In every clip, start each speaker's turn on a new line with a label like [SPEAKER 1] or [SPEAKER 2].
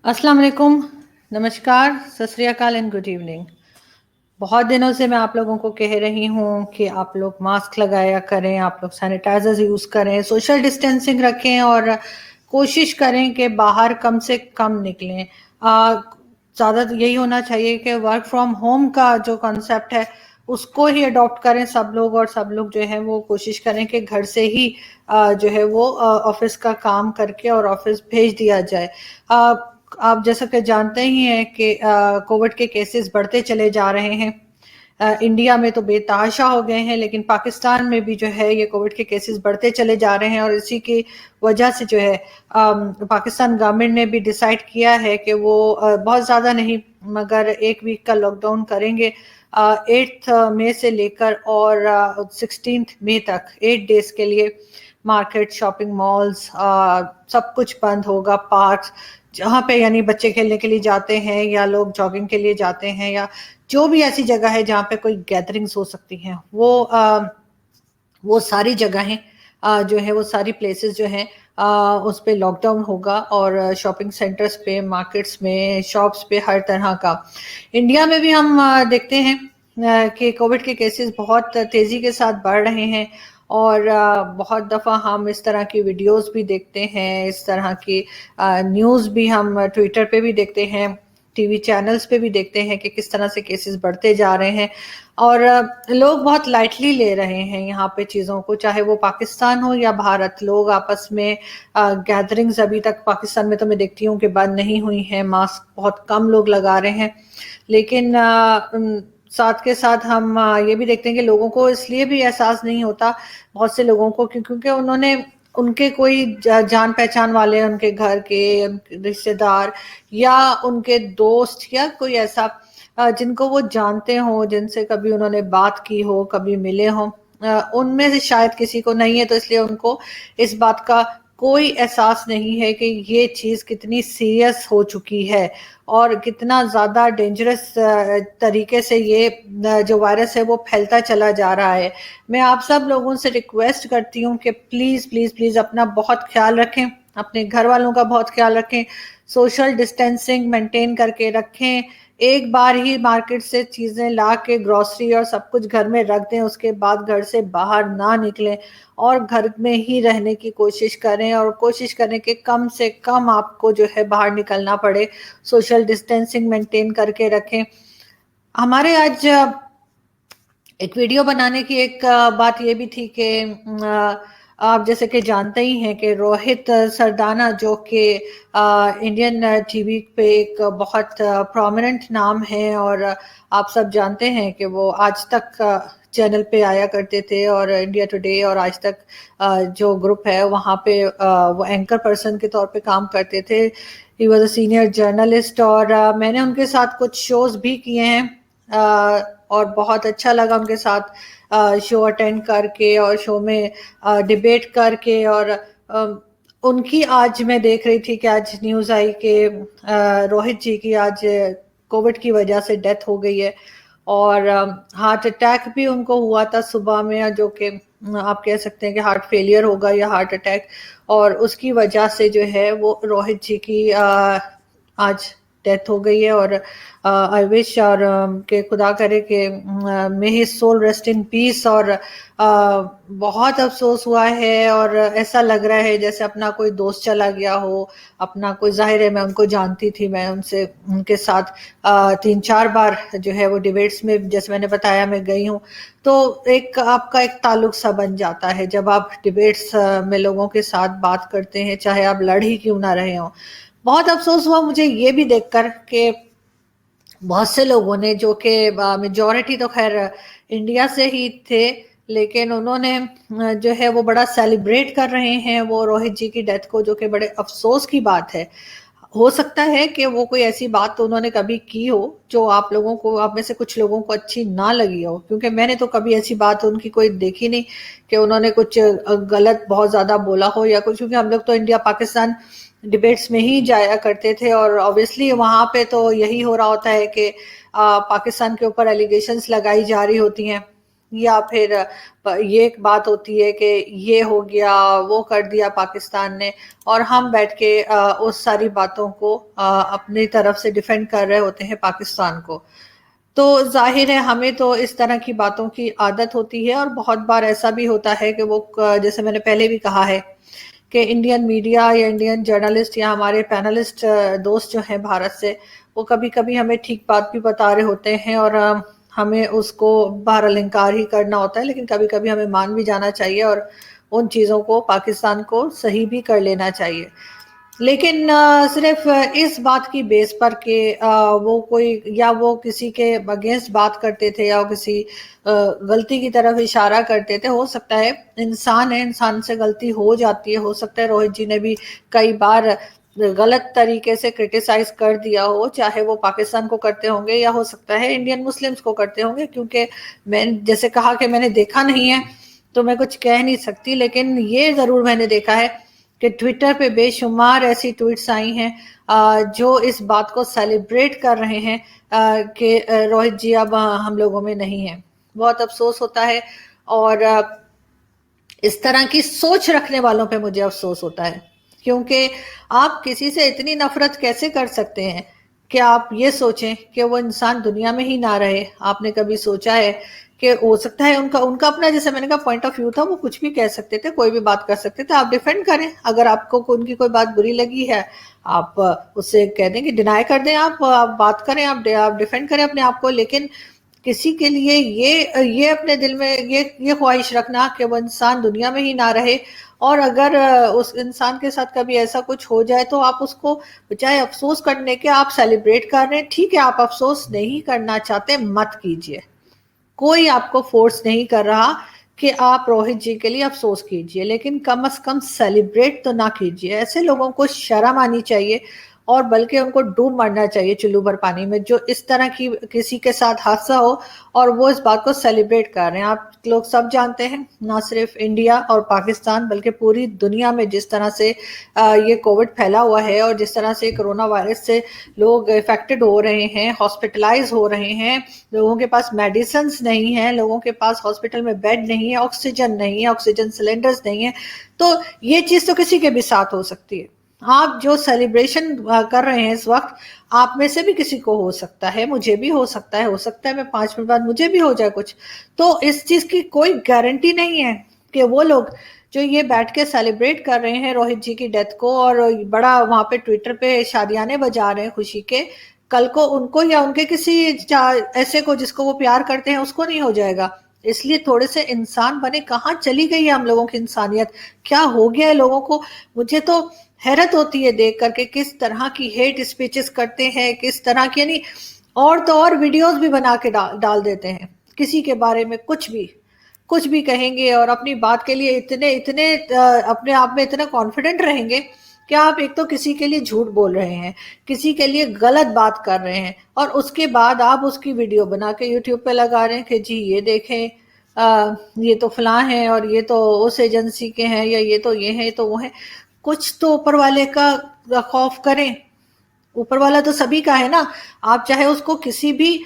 [SPEAKER 1] अस्सलाम वालेकुम, नमस्कार, सत श्री अकाल एंड गुड इवनिंग। बहुत दिनों से मैं आप लोगों को कह रही हूँ कि आप लोग मास्क लगाया करें, आप लोग सैनिटाइजर्स यूज़ करें, सोशल डिस्टेंसिंग रखें और कोशिश करें कि बाहर कम से कम निकलें। ज़्यादा यही होना चाहिए कि वर्क फ्रॉम होम का जो कॉन्सेप्ट है उसको ही अडॉप्ट करें सब लोग, और सब लोग जो है वो कोशिश करें कि घर से ही जो है वो ऑफिस का काम करके और ऑफिस भेज दिया जाए। आप जैसा कि जानते ही हैं कि कोविड के केसेस बढ़ते चले जा रहे हैं। इंडिया में तो बेतहाशा हो गए हैं, लेकिन पाकिस्तान में भी जो है ये कोविड के केसेस बढ़ते चले जा रहे हैं, और इसी की वजह से जो है पाकिस्तान गवर्नमेंट ने भी डिसाइड किया है कि वो बहुत ज़्यादा नहीं मगर 1 वीक का लॉकडाउन करेंगे। 8 मई से लेकर और 16 मई तक 8 डेज के लिए मार्केट, शॉपिंग मॉल्स, सब कुछ बंद होगा। पार्क जहाँ पे यानी बच्चे खेलने के लिए जाते हैं या लोग जॉगिंग के लिए जाते हैं या जो भी ऐसी जगह है जहाँ पे कोई गैदरिंग्स हो सकती हैं, वो सारी जगहें जो है वो सारी प्लेसेस जो हैं उस पे लॉकडाउन होगा, और शॉपिंग सेंटर्स पे, मार्केट्स में, शॉप्स पे, हर तरह का। इंडिया में भी हम देखते हैं कि कोविड के केसेस बहुत तेज़ी के साथ बढ़ रहे हैं, और बहुत दफ़ा हम इस तरह की वीडियोस भी देखते हैं, इस तरह की न्यूज़ भी हम ट्विटर पे भी देखते हैं, टीवी चैनल्स पे भी देखते हैं कि किस तरह से केसेस बढ़ते जा रहे हैं, और लोग बहुत लाइटली ले रहे हैं यहाँ पे चीज़ों को, चाहे वो पाकिस्तान हो या भारत। लोग आपस में गैदरिंग्स अभी तक पाकिस्तान में तो मैं देखती हूँ कि बंद नहीं हुई हैं, मास्क बहुत कम लोग लगा रहे हैं, लेकिन साथ के साथ हम ये भी देखते हैं कि लोगों को इसलिए भी एहसास नहीं होता, बहुत से लोगों को, क्योंकि उन्होंने उनके कोई जान पहचान वाले, उनके घर के रिश्तेदार या उनके दोस्त या कोई ऐसा जिनको वो जानते हो, जिनसे कभी उन्होंने बात की हो, कभी मिले हों, उनमें से शायद किसी को नहीं है, तो इसलिए उनको इस बात का कोई एहसास नहीं है कि ये चीज़ कितनी सीरियस हो चुकी है और कितना ज़्यादा डेंजरस तरीके से ये जो वायरस है वो फैलता चला जा रहा है। मैं आप सब लोगों से रिक्वेस्ट करती हूँ कि प्लीज़ प्लीज़ प्लीज़ अपना बहुत ख्याल रखें, अपने घर वालों का बहुत ख्याल रखें, सोशल डिस्टेंसिंग मेंटेन करके रखें। एक बार ही मार्केट से चीज़ें ला के ग्रॉसरी और सब कुछ घर में रख दें, उसके बाद घर से बाहर ना निकलें और घर में ही रहने की कोशिश करें, और कोशिश करें कि कम से कम आपको जो है बाहर निकलना पड़े। सोशल डिस्टेंसिंग मेंटेन करके रखें। हमारे आज एक वीडियो बनाने की एक बात ये भी थी कि आप जैसे कि जानते ही हैं कि रोहित सरदाना, जो कि इंडियन टीवी पे एक बहुत प्रोमिनेंट नाम है, और आप सब जानते हैं कि वो आज तक चैनल पे आया करते थे, और इंडिया टुडे और आज तक जो ग्रुप है वहाँ पे वो एंकर पर्सन के तौर पे काम करते थे। He was a senior journalist, और मैंने उनके साथ कुछ शोज भी किए हैं, और बहुत अच्छा लगा उनके साथ शो अटेंड करके और शो में डिबेट करके। और उनकी आज मैं देख रही थी कि आज न्यूज़ आई कि रोहित जी की आज कोविड की वजह से डेथ हो गई है, और हार्ट अटैक भी उनको हुआ था सुबह में, जो कि आप कह सकते हैं कि हार्ट फेलियर होगा या हार्ट अटैक, और उसकी वजह से जो है वो रोहित जी की आज डेथ हो गई है। और आई विश और कि खुदा करे कि may his soul rest in peace. और बहुत अफसोस हुआ है, और ऐसा लग रहा है जैसे अपना कोई दोस्त चला गया हो, अपना कोई, जाहिर है मैं उनको जानती थी, मैं उनसे उनके साथ 3-4 बार जो है वो डिबेट्स में, जैसे मैंने बताया, मैं गई हूँ, तो एक आपका एक ताल्लुक सा बन जाता है जब आप डिबेट्स में लोगों के साथ बात करते हैं, चाहे आप लड़ ही क्यों ना रहे हों। बहुत अफसोस हुआ मुझे ये भी देखकर कि बहुत से लोगों ने, जो कि मेजॉरिटी तो खैर इंडिया से ही थे, लेकिन उन्होंने जो है वो बड़ा सेलिब्रेट कर रहे हैं वो रोहित जी की डेथ को, जो कि बड़े अफसोस की बात है। हो सकता है कि वो कोई ऐसी बात तो उन्होंने कभी की हो जो आप लोगों को, आप में से कुछ लोगों को अच्छी ना लगी हो, क्योंकि मैंने तो कभी ऐसी बात उनकी कोई देखी नहीं कि उन्होंने कुछ गलत बहुत ज़्यादा बोला हो या कुछ, क्योंकि हम लोग तो इंडिया पाकिस्तान डिबेट्स में ही जाया करते थे, और ऑब्वियसली वहाँ पे तो यही हो रहा होता है कि पाकिस्तान के ऊपर एलिगेशंस लगाई जा रही होती हैं, یا پھر یہ ایک بات ہوتی ہے کہ یہ ہو گیا وہ کر دیا پاکستان نے، اور ہم بیٹھ کے اس ساری باتوں کو اپنی طرف سے ڈیفینڈ کر رہے ہوتے ہیں پاکستان کو. تو ظاہر ہے ہمیں تو اس طرح کی باتوں کی عادت ہوتی ہے، اور بہت بار ایسا بھی ہوتا ہے کہ وہ جیسے میں نے پہلے بھی کہا ہے کہ انڈین میڈیا یا انڈین جرنلسٹ یا ہمارے پینلسٹ دوست جو ہیں بھارت سے، وہ کبھی کبھی ہمیں ٹھیک بات بھی بتا رہے ہوتے ہیں، اور ہمیں اس کو بہرحال انکار ہی کرنا ہوتا ہے، لیکن کبھی کبھی ہمیں مان بھی جانا چاہیے اور ان چیزوں کو پاکستان کو صحیح بھی کر لینا چاہیے. لیکن صرف اس بات کی بیس پر کہ وہ کوئی یا وہ کسی کے اگینسٹ بات کرتے تھے یا کسی غلطی کی طرف اشارہ کرتے تھے. ہو سکتا ہے انسان ہے، انسان سے غلطی ہو جاتی ہے، ہو سکتا ہے روہت جی نے بھی کئی بار غلط طریقے سے کرٹیسائز کر دیا ہو، چاہے وہ پاکستان کو کرتے ہوں گے یا ہو سکتا ہے انڈین مسلمز کو کرتے ہوں گے، کیونکہ میں جیسے کہا کہ میں نے دیکھا نہیں ہے تو میں کچھ کہہ نہیں سکتی. لیکن یہ ضرور میں نے دیکھا ہے کہ ٹویٹر پہ بے شمار ایسی ٹویٹس آئی ہیں جو اس بات کو سیلیبریٹ کر رہے ہیں کہ روہت جی اب ہم لوگوں میں نہیں ہیں. بہت افسوس ہوتا ہے، اور اس طرح کی سوچ رکھنے والوں پہ مجھے افسوس ہوتا ہے، کیونکہ آپ کسی سے اتنی نفرت کیسے کر سکتے ہیں کہ آپ یہ سوچیں کہ وہ انسان دنیا میں ہی نہ رہے. آپ نے کبھی سوچا ہے کہ ہو سکتا ہے ان کا اپنا، جیسے میں نے کہا، پوائنٹ آف ویو تھا، وہ کچھ بھی کہہ سکتے تھے، کوئی بھی بات کر سکتے تھے. آپ ڈیفینڈ کریں، اگر آپ کو ان کی کوئی بات بری لگی ہے آپ اسے کہہ دیں کہ ڈینائی کر دیں، آپ بات کریں، آپ ڈیفینڈ کریں اپنے آپ کو. لیکن کسی کے لیے یہ اپنے دل میں یہ خواہش رکھنا کہ وہ انسان دنیا میں ہی نہ رہے، اور اگر اس انسان کے ساتھ کبھی ایسا کچھ ہو جائے تو آپ اس کو بجائے افسوس کرنے کے آپ سیلیبریٹ کر رہے ہیں. ٹھیک ہے، آپ افسوس نہیں کرنا چاہتے مت کیجئے، کوئی آپ کو فورس نہیں کر رہا کہ آپ روہت جی کے لیے افسوس کیجئے، لیکن کم از کم سیلیبریٹ تو نہ کیجئے. ایسے لوگوں کو شرم آنی چاہیے، اور بلکہ ان کو ڈوب مرنا چاہیے چلو بھر پانی میں، جو اس طرح کی کسی کے ساتھ حادثہ ہو اور وہ اس بات کو سیلیبریٹ کر رہے ہیں. آپ لوگ سب جانتے ہیں، نہ صرف انڈیا اور پاکستان بلکہ پوری دنیا میں جس طرح سے یہ کووڈ پھیلا ہوا ہے، اور جس طرح سے کرونا وائرس سے لوگ افیکٹڈ ہو رہے ہیں، ہاسپٹلائز ہو رہے ہیں، لوگوں کے پاس میڈیسنز نہیں ہیں، لوگوں کے پاس ہاسپٹل میں بیڈ نہیں ہے، آکسیجن نہیں ہے، آکسیجن سلنڈرز نہیں ہیں. تو یہ چیز تو کسی کے بھی ساتھ ہو سکتی ہے. آپ جو سیلیبریشن کر رہے ہیں اس وقت، آپ میں سے بھی کسی کو ہو سکتا ہے، مجھے بھی ہو سکتا ہے، ہو سکتا ہے میں 5 منٹ بعد مجھے بھی ہو جائے کچھ. تو اس چیز کی کوئی گارنٹی نہیں ہے کہ وہ لوگ جو یہ بیٹھ کے سیلیبریٹ کر رہے ہیں روہت جی کی ڈیتھ کو، اور بڑا وہاں پہ ٹویٹر پہ شادیانے بجا رہے ہیں خوشی کے، کل کو ان کو یا ان کے کسی ایسے کو جس کو وہ پیار کرتے ہیں اس کو نہیں ہو جائے گا. اس لیے تھوڑے سے انسان بنے. کہاں چلی گئی ہے ہم لوگوں کی انسانیت؟ کیا ہو گیا ہے لوگوں کو؟ مجھے تو حیرت ہوتی ہے دیکھ کر کہ کس طرح کی ہیٹ اسپیچز کرتے ہیں، کس طرح کی، یعنی اور تو اور ویڈیوز بھی بنا کے ڈال دیتے ہیں، کسی کے بارے میں کچھ بھی کہیں گے، اور اپنی بات کے لیے اتنے اپنے آپ میں اتنا کانفیڈنٹ رہیں گے کہ آپ ایک تو کسی کے لیے جھوٹ بول رہے ہیں، کسی کے لیے غلط بات کر رہے ہیں، اور اس کے بعد آپ اس کی ویڈیو بنا کے یوٹیوب پہ لگا رہے ہیں کہ جی یہ دیکھیں یہ تو فلاں ہیں، اور یہ تو اس ایجنسی کے ہیں، یا یہ تو یہ ہیں تو وہ ہیں. کچھ تو اوپر والے کا خوف کریں. اوپر والا تو سبھی کا ہے نا. آپ چاہے اس کو کسی بھی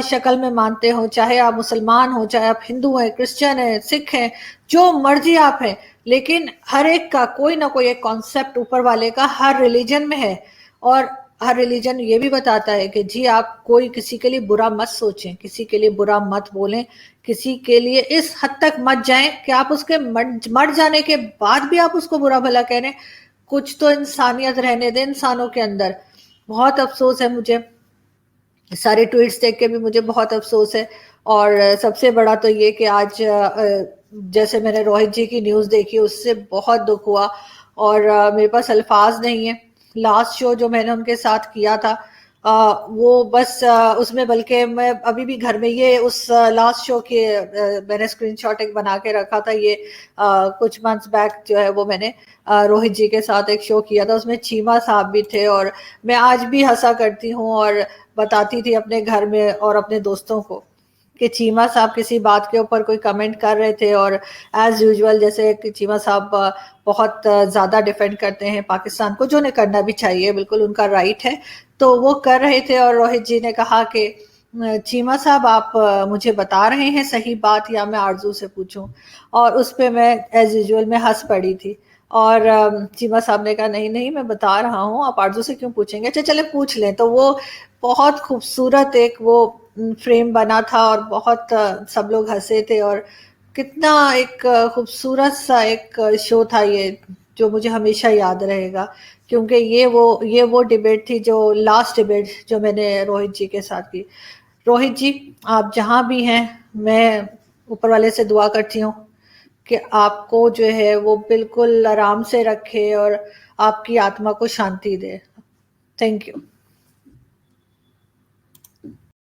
[SPEAKER 1] شکل میں مانتے ہو، چاہے آپ مسلمان ہو، چاہے آپ ہندو ہیں، کرسچن ہیں، سکھ ہیں، جو مرضی آپ ہیں، لیکن ہر ایک کا کوئی نہ کوئی ایک کانسیپٹ اوپر والے کا ہر ریلیجن میں ہے. اور ہر ریلیجن یہ بھی بتاتا ہے کہ جی آپ کوئی کسی کے لیے برا مت سوچیں، کسی کے لیے برا مت بولیں، کسی کے لیے اس حد تک مت جائیں کہ آپ اس کے مر جانے کے بعد بھی آپ اس کو برا بھلا کہہ رہے ہیں. کچھ تو انسانیت رہنے دیں انسانوں کے اندر. بہت افسوس ہے مجھے، سارے ٹویٹس دیکھ کے بھی مجھے بہت افسوس ہے. اور سب سے بڑا تو یہ کہ آج جیسے میں نے روہت جی کی نیوز دیکھی، اس سے بہت دکھ ہوا، اور میرے پاس الفاظ نہیں ہیں. لاسٹ شو جو میں نے ان کے ساتھ کیا تھا وہ بس اس میں، بلکہ میں ابھی بھی گھر میں یہ اس لاسٹ شو کے میں نے اسکرین شاٹ ایک بنا کے رکھا تھا. یہ کچھ منتھس بیک جو ہے وہ میں نے روہت جی کے ساتھ ایک شو کیا تھا، اس میں چیمہ صاحب بھی تھے، اور میں آج بھی ہنسا کرتی ہوں اور بتاتی تھی اپنے گھر میں اور اپنے دوستوں کو کہ چیمہ صاحب کسی بات کے اوپر کوئی کمنٹ کر رہے تھے، اور ایز یوزول جیسے کہ چیمہ صاحب بہت زیادہ ڈیفینڈ کرتے ہیں پاکستان کو، جو انہیں کرنا بھی چاہیے، بالکل ان کا رائٹ ہے، تو وہ کر رہے تھے. اور روہت جی نے کہا کہ चीमा साहब आप मुझे बता रहे हैं सही बात या मैं आरजू से पूछूं? और उस पे मैं एज यूजुअल मैं हंस पड़ी थी और चीमा साहब ने कहा नहीं नहीं मैं बता रहा हूँ, आप आरजू से क्यों पूछेंगे, अच्छा चले पूछ लें। तो वो बहुत खूबसूरत एक वो फ्रेम बना था और बहुत सब लोग हंसे थे और कितना एक खूबसूरत सा एक शो था ये, जो मुझे हमेशा याद रहेगा। क्योंकि ये वो डिबेट थी, जो लास्ट डिबेट जो मैंने रोहित जी के साथ की। रोहित जी, आप जहाँ भी हैं, मैं ऊपर वाले से दुआ करती हूँ कि आपको जो है वो बिल्कुल आराम से रखे और आपकी आत्मा को शांति दे। Thank you.